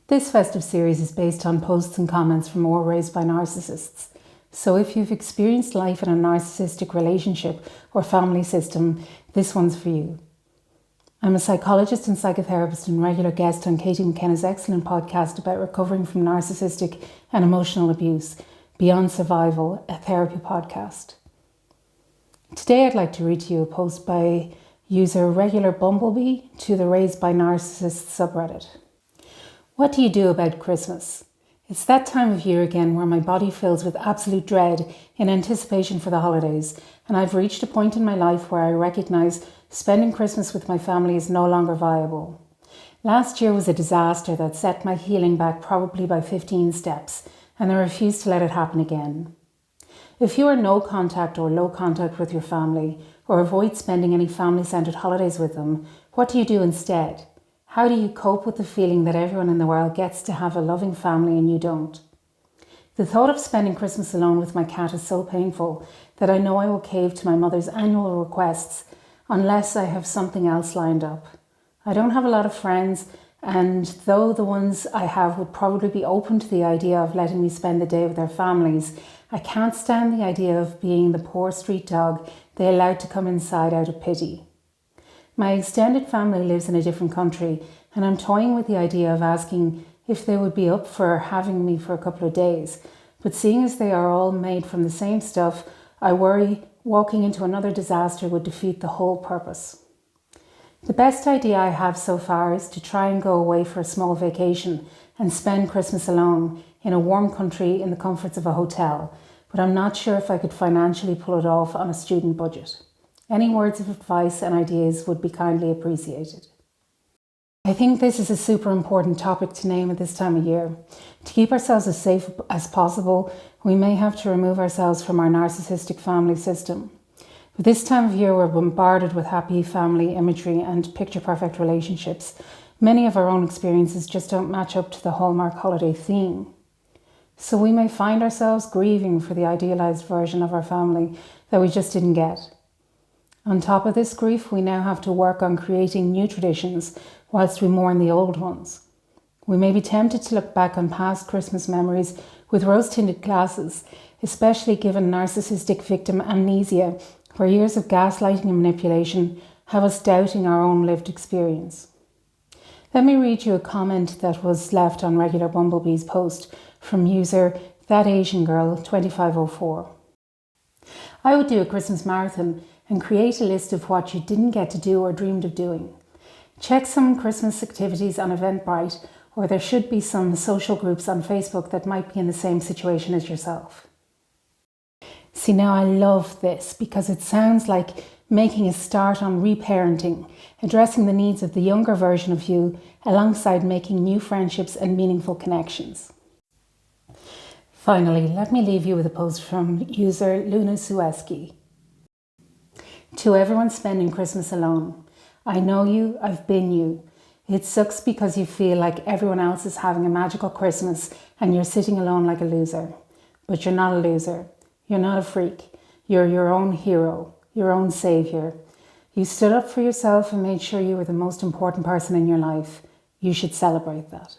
This festive series is based on posts and comments from more raised by narcissists. So if you've experienced life in a narcissistic relationship or family system, this one's for you. I'm a psychologist and psychotherapist and regular guest on Katie McKenna's excellent podcast about recovering from narcissistic and emotional abuse, Beyond Survival, a therapy podcast. Today I'd like to read to you a post by user Regular Bumblebee to the Raised by Narcissists subreddit. What do you do about Christmas? It's that time of year again where my body fills with absolute dread in anticipation for the holidays, and I've reached a point in my life where I recognise spending Christmas with my family is no longer viable. Last year was a disaster that set my healing back probably by 15 steps, and I refuse to let it happen again. If you are no contact or low contact with your family, or avoid spending any family-centred holidays with them, what do you do instead? How do you cope with the feeling that everyone in the world gets to have a loving family and you don't? The thought of spending Christmas alone with my cat is so painful that I know I will cave to my mother's annual requests unless I have something else lined up. I don't have a lot of friends, and though the ones I have would probably be open to the idea of letting me spend the day with their families, I can't stand the idea of being the poor street dog they allowed to come inside out of pity. My extended family lives in a different country, and I'm toying with the idea of asking if they would be up for having me for a couple of days. But seeing as they are all made from the same stuff, I worry walking into another disaster would defeat the whole purpose. The best idea I have so far is to try and go away for a small vacation and spend Christmas alone in a warm country in the comforts of a hotel, but I'm not sure if I could financially pull it off on a student budget. Any words of advice and ideas would be kindly appreciated. I think this is a super important topic to name at this time of year. To keep ourselves as safe as possible, we may have to remove ourselves from our narcissistic family system. But this time of year, we're bombarded with happy family imagery and picture-perfect relationships. Many of our own experiences just don't match up to the Hallmark holiday theme. So we may find ourselves grieving for the idealised version of our family that we just didn't get. On top of this grief, we now have to work on creating new traditions whilst we mourn the old ones. We may be tempted to look back on past Christmas memories with rose-tinted glasses, especially given narcissistic victim amnesia, where years of gaslighting and manipulation have us doubting our own lived experience. Let me read you a comment that was left on Regular Bumblebee's post from user ThatAsianGirl2504. I would do a Christmas marathon and create a list of what you didn't get to do or dreamed of doing. Check some Christmas activities on Eventbrite, or there should be some social groups on Facebook that might be in the same situation as yourself. See, now I love this because it sounds like making a start on reparenting, addressing the needs of the younger version of you alongside making new friendships and meaningful connections. Finally, let me leave you with a post from user Luna Sueski. To everyone spending Christmas alone, I know you, I've been you. It sucks because you feel like everyone else is having a magical Christmas and you're sitting alone like a loser. But you're not a loser. You're not a freak. You're your own hero, your own saviour. You stood up for yourself and made sure you were the most important person in your life. You should celebrate that.